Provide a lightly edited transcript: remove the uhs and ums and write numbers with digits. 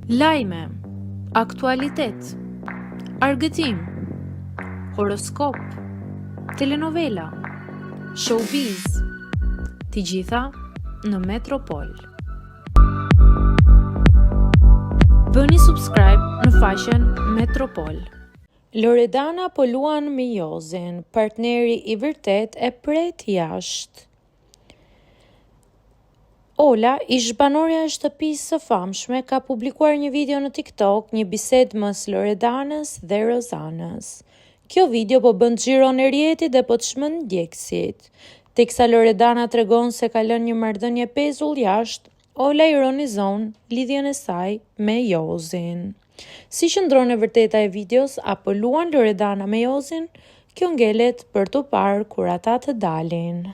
Lajme, aktualitet, argëtim, horoskop, telenovela, showbiz, të gjitha në Metropol. Bëni subscribe në faqen Metropol. Loredana po luan me Jozin, partneri i vërtet e pret jashtë. Ola, ish banorja e shtëpisë së famshme, ka publikuar një video në TikTok, një bisedë mes Loredanës dhe Rozanës. Kjo video po bën xhiron e rrjetit dhe po çmend ndjekësit. Teksa Loredana tregon se ka lënë një marrëdhënie pezull jashtë, Ola ironizon lidhjen e saj me Jozin. Si qëndron e vërteta e videos, apo luan Loredana me Jozin? Kjo ngelet për tu parë kur ata të dalin.